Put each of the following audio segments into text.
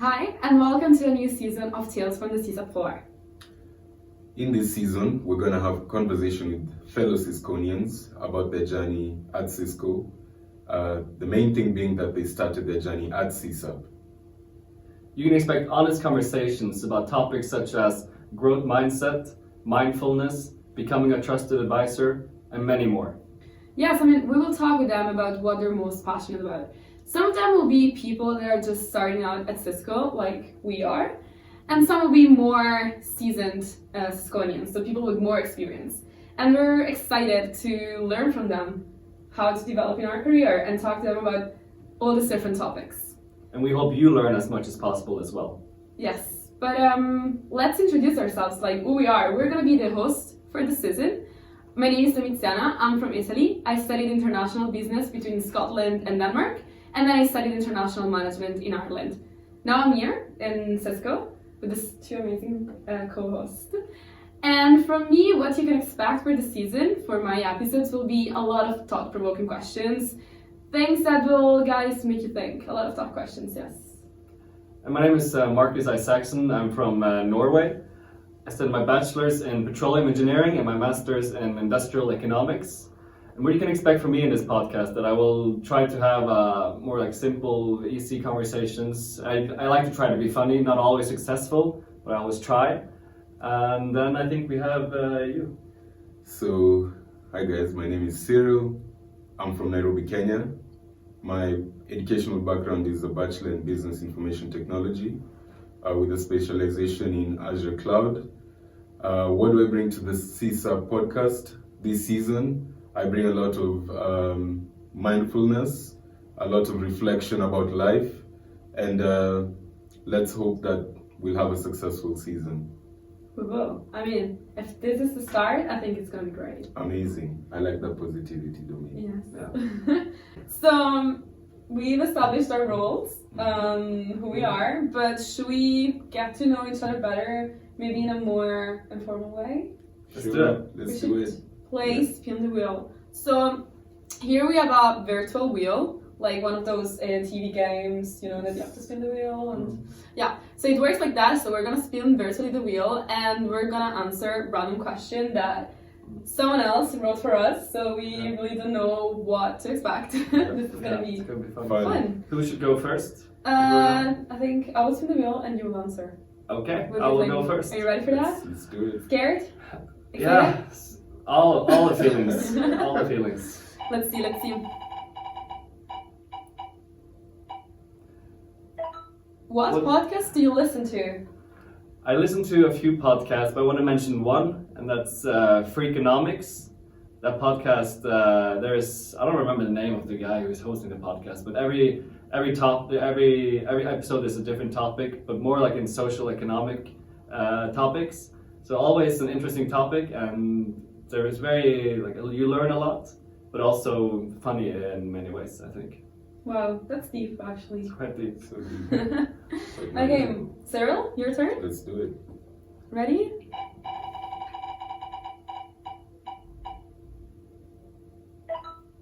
Hi, and welcome to a new season of Tales from the CSAP Floor. In this season, we're going to have a conversation with fellow Cisconians about their journey at Cisco. The main thing being that they started their journey at CSAP. You can expect honest conversations about topics such as growth mindset, mindfulness, becoming a trusted advisor, and many more. Yes, we will talk with them about what they're most passionate about. Some of them will be people that are just starting out at Cisco, like we are, and some will be more seasoned Cisconians, so people with more experience. And we're excited to learn from them how to develop in our career and talk to them about all these different topics. And we hope you learn as much as possible as well. Yes, but let's introduce ourselves, like who we are. We're going to be the host for the season. My name is Domiziana, I'm from Italy. I studied international business between Scotland and Denmark, and then I studied international management in Ireland. Now I'm here in Cisco with these two amazing co-hosts. And from me, what you can expect for the season, for my episodes, will be a lot of thought-provoking questions. Things that will, guys, make you think. A lot of tough questions, yes. And my name is Marcus Isaacson. I'm from Norway. I studied my bachelor's in petroleum engineering and my master's in industrial economics. And what you can expect from me in this podcast, that I will try to have more like simple, easy conversations. I like to try to be funny, not always successful, but I always try. And then I think we have you. So, hi guys, my name is Cyril. I'm from Nairobi, Kenya. My educational background is a Bachelor in Business Information Technology with a specialization in Azure Cloud. What do I bring to the CSAP podcast this season? I bring a lot of mindfulness, a lot of reflection about life, and let's hope that we'll have a successful season. We will. If this is the start, I think it's going to be great. Amazing. I like that positivity, Domi. Yes. Yeah. So, we've established our roles, who we are, but should we get to know each other better, maybe in a more informal way? Let's do it. Let's do it. Play Spin the Wheel. So, here we have a virtual wheel, like one of those TV games, that you have to spin the wheel. And yeah, so it works like that. So we're gonna spin virtually the wheel, and we're gonna answer random question that someone else wrote for us. So we really don't know what to expect. This is gonna be fun. Who should go first? I think I will spin the wheel and you will answer. Okay, What do I you will think? go first. Are you ready for that? Let's do it. Scared? Yeah, Excited? all the feelings, all the feelings. Let's see. What podcast do you listen to? I listen to a few podcasts, but I want to mention one, and that's Freakonomics. That podcast, I don't remember the name of the guy who is hosting the podcast, but every episode is a different topic, but more like in social economic topics. So always an interesting topic, and there is you learn a lot, but also funny in many ways, I think. Wow, that's deep actually. It's quite deep. So deep. Okay, Cyril, your turn. Let's do it. Ready?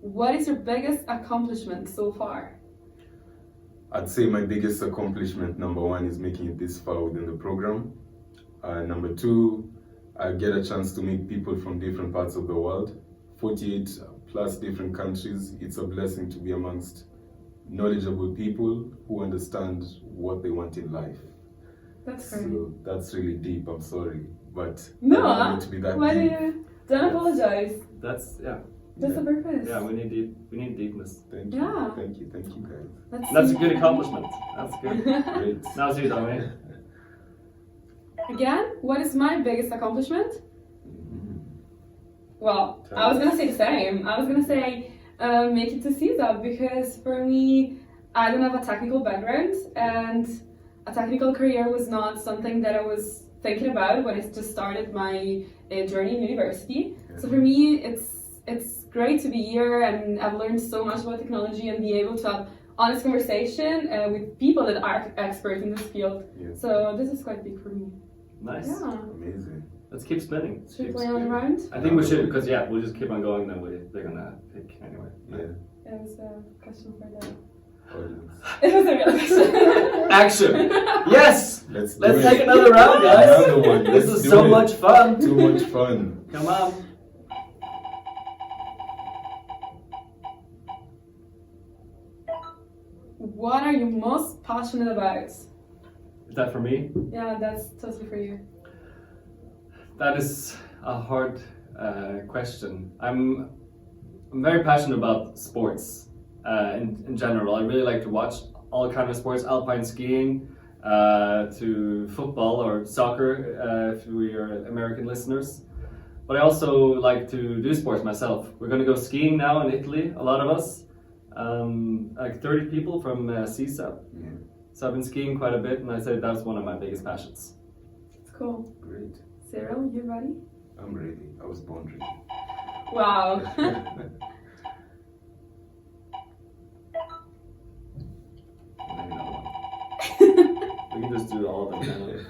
What is your biggest accomplishment so far? I'd say my biggest accomplishment, number one, is making it this far within the program. Number two, I get a chance to meet people from different parts of the world, 48 plus different countries. It's a blessing to be amongst knowledgeable people who understand what they want in life. That's great. So that's really deep, I'm sorry. But No, I don't want it to be that why do deep. you? Don't apologize. That's That's the purpose. Yeah, we need deepness. Thank Yeah. you, thank you guys. That's a good accomplishment. That's good. Great. Now it's you, Tommy. Again, what is my biggest accomplishment? Well, I was gonna say the same. I was gonna say make it to CSAP, because for me, I don't have a technical background, and a technical career was not something that I was thinking about when I just started my journey in university. So for me, it's great to be here, and I've learned so much about technology and be able to have honest conversation with people that are experts in this field. Yeah. So this is quite big for me. Nice. Yeah. Amazing. Let's keep spinning. Should we play another round? I think we should, because we'll just keep on going. Then they're gonna pick anyway. Yeah. There was a question for the audience. It was a real question. Action! Yes! Let's do Let's it. take another round, guys. Another one. This Let's is do so it. much fun. Too much fun. Come on. What are you most passionate about? Is that for me? Yeah, that's totally for you. That is a hard question. I'm very passionate about sports in general. I really like to watch all kind of sports, alpine skiing, to football or soccer, if we are American listeners. But I also like to do sports myself. We're going to go skiing now in Italy, a lot of us. Like 30 people from CSAP. Yeah. So I've been skiing quite a bit, and I say that's one of my biggest passions. It's cool. Great. Cyril, you ready? I'm ready. I was born ready. Wow. Maybe not one. We can just do all of them.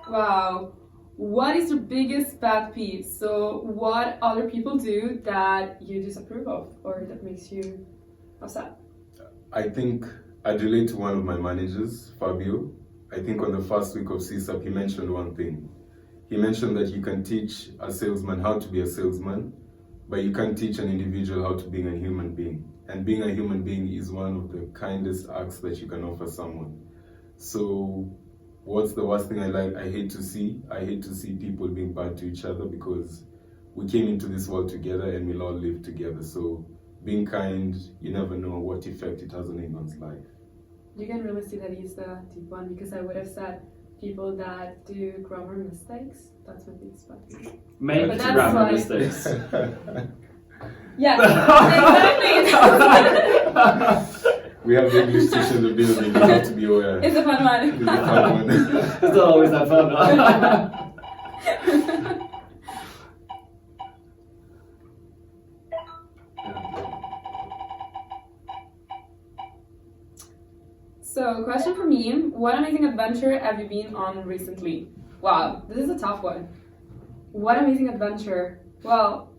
Wow. What is your biggest pet peeve? So, what other people do that you disapprove of or that makes you upset? I think I'd relate to one of my managers, Fabio. I think on the first week of CSAP, he mentioned one thing. He mentioned that you can teach a salesman how to be a salesman, but you can't teach an individual how to be a human being. And being a human being is one of the kindest acts that you can offer someone. So, what's the worst thing I hate to see? I hate to see people being bad to each other because we came into this world together and we'll all live together. So, being kind, you never know what effect it has on anyone's life. You can really see that he's the deep one because I would have said people that do grammar mistakes. That's my biggest pet peeve. Make But that's grammar why- mistakes. Yes, exactly. We have the English teacher in the building, you have to be aware. It's a fun one. It's a fun one. It's not always that fun. So, question for me: what amazing adventure have you been on recently? Wow, this is a tough one. What amazing adventure? Well,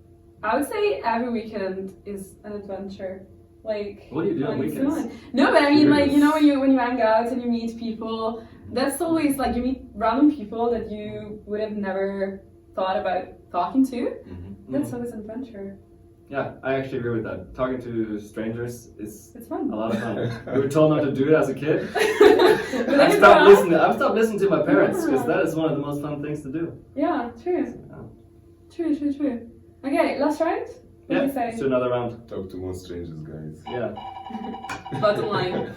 I would say every weekend is an adventure. Like, What do you do on it's weekends? fun. No, but I mean, like, Yes. you know, when you hang out and you meet people, that's always like you meet random people that you would have never thought about talking to. Mhm. That's always an adventure. Yeah, I actually agree with that. Talking to strangers is It's fun. a lot of fun. We were told not to do it as a kid. But I've then you stopped grow up. listening. I've stopped listening to my parents because that is one of the most fun things to do. Yeah, true. True. Okay, last round? What do you say? Let's do another round. Talk to more strangers, guys. Yeah. Bottom line.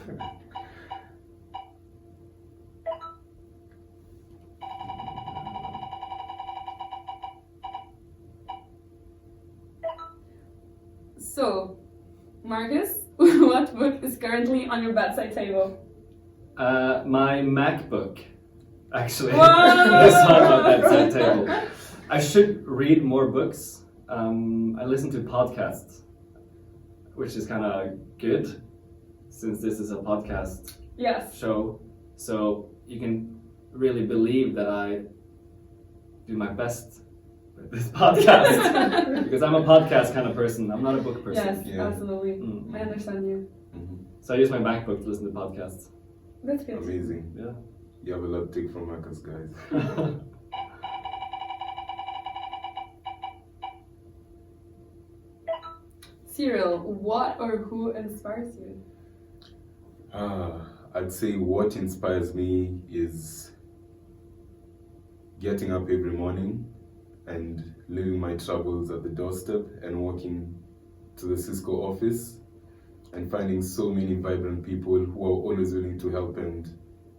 So, Marcus, what book is currently on your bedside table? My MacBook, actually, Whoa! is on my bedside table. I should read more books. I listen to podcasts, which is kind of good, since this is a podcast Yes. show. So you can really believe that I do my best with this podcast, because I'm a podcast kind of person. I'm not a book person. Yes, Yeah. absolutely. Mm. I understand you. Mhm. So I use my MacBook to listen to podcasts. That's good. Amazing. Yeah. You have a lot to take from Marcus, guys. Cyril, what or who inspires you? I'd say what inspires me is getting up every morning and leaving my troubles at the doorstep and walking to the Cisco office and finding so many vibrant people who are always willing to help and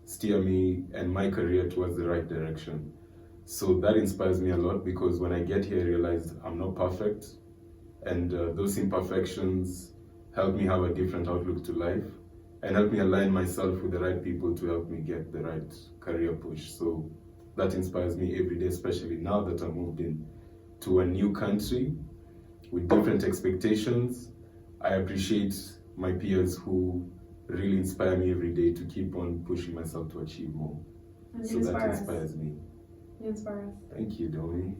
steer me and my career towards the right direction. So that inspires me a lot, because when I get here I realize I'm not perfect, and those imperfections help me have a different outlook to life and help me align myself with the right people to help me get the right career push. So that inspires me every day, especially now that I moved in to a new country with different expectations. I appreciate my peers who really inspire me every day to keep on pushing myself to achieve more. And So you that inspire us. inspires me. You inspire us. Thank you, Domi.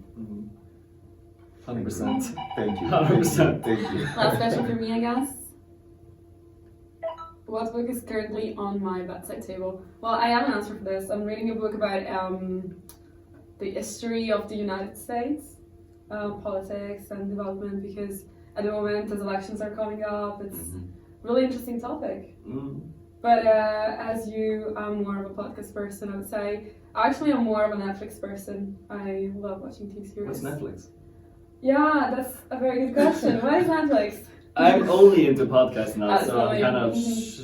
100%. Thank you. 100%. Thank you. Last question for me, I guess. What book is currently on my bedside table? Well, I have an answer for this. I'm reading a book about the history of the United States, politics and development, because at the moment as elections are coming up, it's a really interesting topic. But as you, I'm more of a podcast person, I would say. Actually, I'm more of a Netflix person. I love watching TV series. What's Netflix? Yeah, that's a very good question. What is Netflix? I'm only into podcasts now, so I'm Absolutely. kind of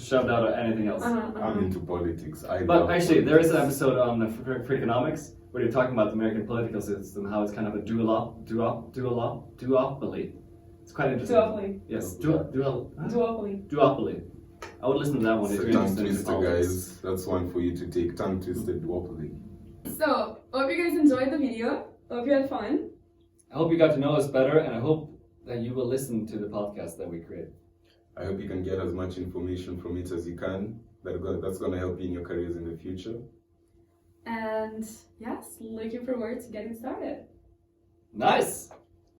shoved out of anything else. I'm into politics. I But love actually, there is an politics. episode on Freakonomics where you're talking about the American political system, how it's kind of a duopoly. It's quite interesting. Duopoly. Yes, Duopoly. duopoly. I would listen to that one if So you're tongue interested in twister, politics. guys. That's one for you to take. Tongue twister duopoly. So, hope you guys enjoyed the video. Hope you had fun. I hope you got to know us better, and I hope that you will listen to the podcast that we create. I hope you can get as much information from it as you can. That's going to help you in your careers in the future. And yes, looking forward to getting started. Nice!